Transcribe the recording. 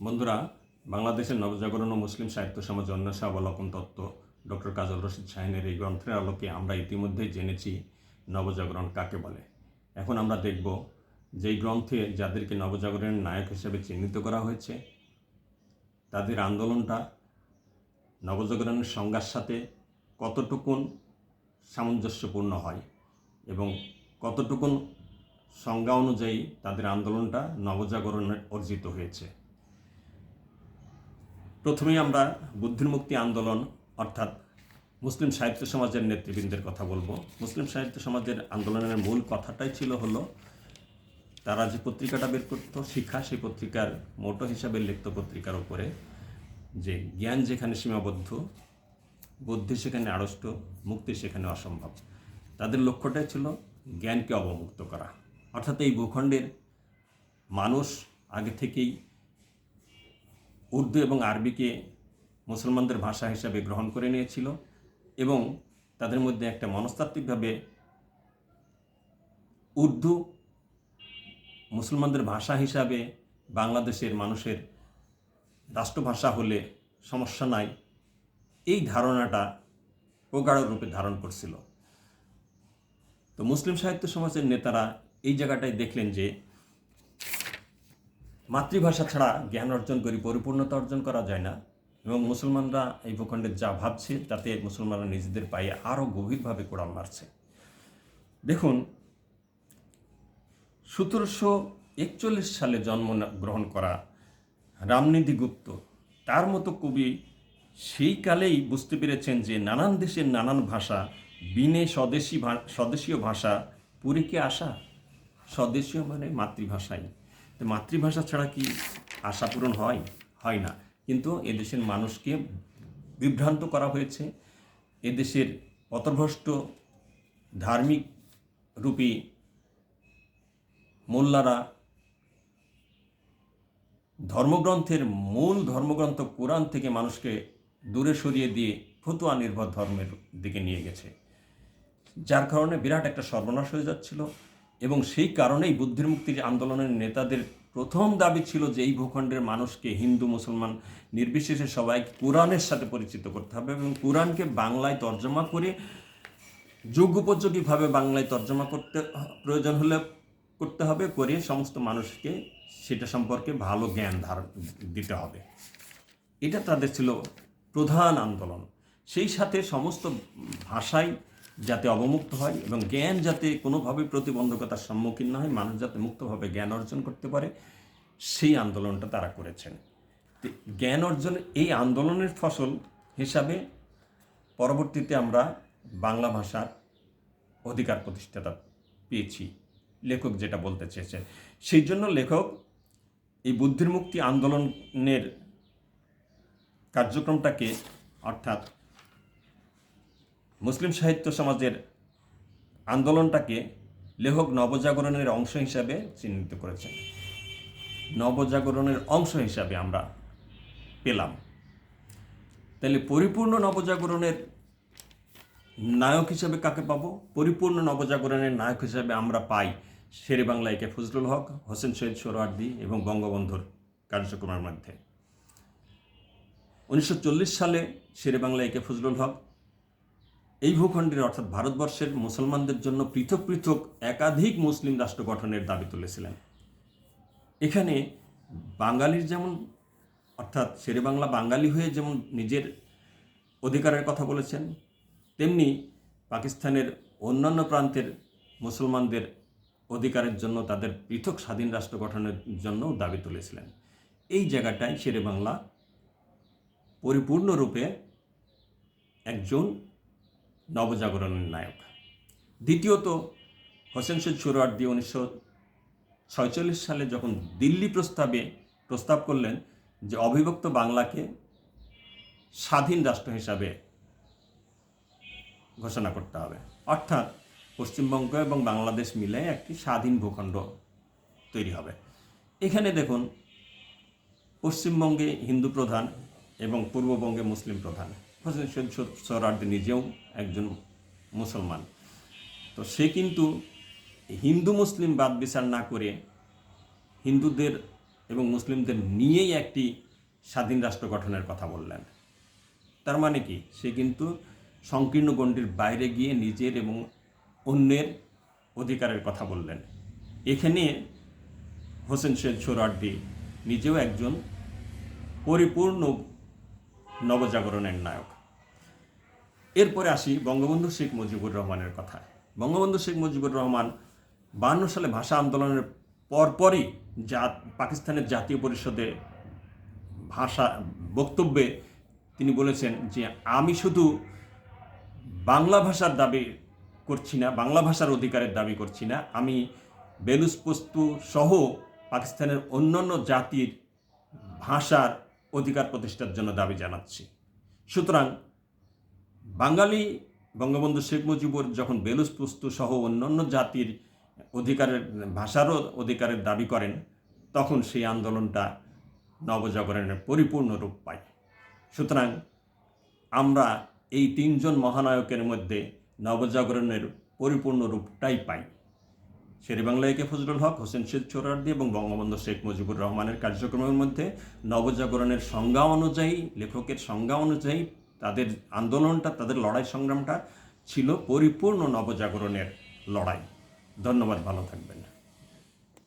বন্ধুরা, বাংলাদেশের নবজাগরণ ও মুসলিম সাহিত্য সমাজ অন্বেষা অবলোকন তত্ত্ব ডক্টর কাজল রশিদ শাহীনের এই গ্রন্থের আলোকে আমরা ইতিমধ্যেই জেনেছি নবজাগরণ কাকে বলে। এখন আমরা দেখব যে এই গ্রন্থে যাদেরকে নবজাগরণের নায়ক হিসেবে চিহ্নিত করা হয়েছে তাদের আন্দোলনটা নবজাগরণের সংজ্ঞার সাথে কতটুকুন সামঞ্জস্যপূর্ণ হয় এবং কতটুকুন সংজ্ঞা অনুযায়ী তাদের আন্দোলনটা নবজাগরণের অর্জিত হয়েছে। প্রথমেই আমরা বুদ্ধির মুক্তি আন্দোলন অর্থাৎ মুসলিম সাহিত্য সমাজের নেতৃবৃন্দের কথা বলবো। মুসলিম সাহিত্য সমাজের আন্দোলনের মূল কথাটাই ছিল হলো তারা যে পত্রিকাটা বের করতো শিক্ষা, সেই পত্রিকার মোটো হিসাবে লিখত পত্রিকার উপরে যে জ্ঞান যেখানে সীমাবদ্ধ, বুদ্ধি সেখানে আড়ষ্ট, মুক্তি সেখানে অসম্ভব। তাদের লক্ষ্যটাই ছিল জ্ঞানকে অবমুক্ত করা। অর্থাৎ এই ভূখণ্ডের মানুষ আগে থেকেই উর্দু এবং আরবিকে মুসলমানদের ভাষা হিসাবে গ্রহণ করে নিয়েছিল এবং তাদের মধ্যে একটা মনস্তাত্ত্বিকভাবে উর্দু মুসলমানদের ভাষা হিসাবে বাংলাদেশের মানুষের রাষ্ট্রভাষা হলে সমস্যা নাই, এই ধারণাটা প্রগাঢ় রূপে ধারণ করছিল। তো মুসলিম সাহিত্য সমাজের নেতারা এই জায়গাটায় দেখলেন যে মাতৃভাষা ছাড়া জ্ঞান অর্জন করি পরিপূর্ণতা অর্জন করা যায় না এবং মুসলমানরা এই ভূখণ্ডে যা ভাবছে তাতে মুসলমানরা নিজেদের পায়ে আরও গভীরভাবে কোড়াল মারছে। দেখুন, 1741 সালে জন্মগ্রহণ করা রামনিধি গুপ্ত তার মতো কবি সেই কালেই বুঝতে পেরেছেন যে নানান দেশের নানান ভাষা বিনে স্বদেশীয় ভাষা পুরে কি আশা। স্বদেশীয় মানে মাতৃভাষাই। তো মাতৃভাষা ছাড়া কি আশা পূরণ হয় না। কিন্তু এদেশের মানুষকে বিভ্রান্ত করা হয়েছে। এদেশের পথভ্রষ্ট ধার্মিক রূপী মোল্লারা ধর্মগ্রন্থের মূল ধর্মগ্রন্থ কোরআন থেকে মানুষকে দূরে সরিয়ে দিয়ে ফতুয়া নির্ভর ধর্মের দিকে নিয়ে গেছে, যার কারণে বিরাট একটা সর্বনাশ হয়ে যাচ্ছিল। এবং সেই কারণেই বুদ্ধির মুক্তির আন্দোলনের নেতাদের প্রথম দাবি ছিল যে এই ভূখণ্ডের মানুষকে হিন্দু মুসলমান নির্বিশেষে সবাই কোরআনের সাথে পরিচিত করতে হবে এবং কোরআনকে বাংলায় তর্জমা করে যুগোপযোগীভাবে বাংলায় তর্জমা করতে প্রয়োজন হলে করতে হবে, করে সমস্ত মানুষকে সেটা সম্পর্কে ভালো জ্ঞান দিতে হবে। এটা তাদের ছিল প্রধান আন্দোলন। সেই সাথে সমস্ত ভাষাই যাতে অবমুক্ত হয় এবং জ্ঞান যাতে কোনোভাবে প্রতিবন্ধকতার সম্মুখীন না হয়, মানুষ যাতে মুক্তভাবে জ্ঞান অর্জন করতে পারে, সেই আন্দোলনটা তারা করেছেন। জ্ঞান অর্জন এই আন্দোলনের ফসল হিসাবে পরবর্তীতে আমরা বাংলা ভাষার অধিকার প্রতিষ্ঠাতা পেয়েছি, লেখক যেটা বলতে চেয়েছেন। সেই জন্য লেখক এই বুদ্ধির মুক্তি আন্দোলনের কার্যক্রমটাকে অর্থাৎ মুসলিম সাহিত্য সমাজের আন্দোলনটাকে লেখক নবজাগরণের অংশ হিসাবে চিহ্নিত করেছেন। নবজাগরণের অংশ হিসাবে আমরা পেলাম। তাহলে পরিপূর্ণ নবজাগরণের নায়ক হিসেবে কাকে পাবো? পরিপূর্ণ নবজাগরণের নায়ক হিসেবে আমরা পাই শেরে বাংলা একে ফজলুল হক, হোসেন শহীদ সোহরাওয়ার্দী এবং বঙ্গবন্ধুর কার্যক্রমের মধ্যে। 1940 সালে শেরে বাংলা একে ফজলুল হক এই ভূখণ্ডের অর্থাৎ ভারতবর্ষের মুসলমানদের জন্য পৃথক পৃথক একাধিক মুসলিম রাষ্ট্র গঠনের দাবি তুলেছিলেন। এখানে বাঙালির যেমন অর্থাৎ শেরে বাংলা বাঙালি হয়ে যেমন নিজের অধিকারের কথা বলেছেন, তেমনি পাকিস্তানের অন্যান্য প্রান্তের মুসলমানদের অধিকারের জন্য তাদের পৃথক স্বাধীন রাষ্ট্র গঠনের জন্য দাবি তুলেছিলেন। এই জায়গাটায় শেরে বাংলা পরিপূর্ণরূপে একজন নবজাগরণের নায়ক। দ্বিতীয়ত, হোসেন শহীদ সোহরাওয়ার্দী 1946 সালে যখন দিল্লি প্রস্তাব করলেন যে অবিভক্ত বাংলাকে স্বাধীন রাষ্ট্র হিসাবে ঘোষণা করতে হবে, অর্থাৎ পশ্চিমবঙ্গ এবং বাংলাদেশ মিলে একটি স্বাধীন ভূখণ্ড তৈরি হবে। এখানে দেখুন, পশ্চিমবঙ্গে হিন্দু প্রধান এবং পূর্ববঙ্গে মুসলিম প্রধান। হোসেন শহীদ সোহরাওয়ার্দী নিজেও একজন মুসলমান। তো সে কিন্তু হিন্দু মুসলিম বাদ বিচার না করে হিন্দুদের এবং মুসলিমদের নিয়েই একটি স্বাধীন রাষ্ট্র গঠনের কথা বললেন। তার মানে কি, সে কিন্তু সংকীর্ণ গণ্ডির বাইরে গিয়ে নিজের এবং অন্যের অধিকারের কথা বললেন। এখানে হোসেন শহীদ সোহরাওয়ার্দী নিজেও একজন পরিপূর্ণ নবজাগরণের নায়ক। এরপরে আসি বঙ্গবন্ধু শেখ মুজিবুর রহমানের কথা। বঙ্গবন্ধু শেখ মুজিবুর রহমান 52 সালে ভাষা আন্দোলনের পরপরই পাকিস্তানের জাতীয় পরিষদে বক্তব্যে তিনি বলেছেন যে আমি শুধু বাংলা ভাষার দাবি করছি না, বাংলা ভাষার অধিকারের দাবি করছি না, আমি বেলুচপস্তু সহ পাকিস্তানের অন্যান্য জাতির ভাষার অধিকার প্রতিষ্ঠার জন্য দাবি জানাচ্ছি। সুতরাং বাঙালি বঙ্গবন্ধু শেখ মুজিবুর যখন বেলুচপস্তু সহ অন্যান্য জাতির ভাষারও অধিকারের দাবি করেন, তখন সেই আন্দোলনটা নবজাগরণের পরিপূর্ণ রূপ পায়। সুতরাং আমরা এই 3 জন মহানায়কের মধ্যে নবজাগরণের পরিপূর্ণ রূপটাই পাই। শেরেবাংলা একে ফজলুল হক, হোসেন শহীদ সোহরাওয়ার্দী এবং বঙ্গবন্ধু শেখ মুজিবুর রহমানের কার্যক্রমের মধ্যে নবজাগরণের সংজ্ঞা অনুযায়ী, লেখকের সংজ্ঞা অনুযায়ী তাদের আন্দোলনটা, তাদের লড়াই সংগ্রামটা ছিল পরিপূর্ণ নবজাগরণের লড়াই। ধন্যবাদ, ভালো থাকবেন।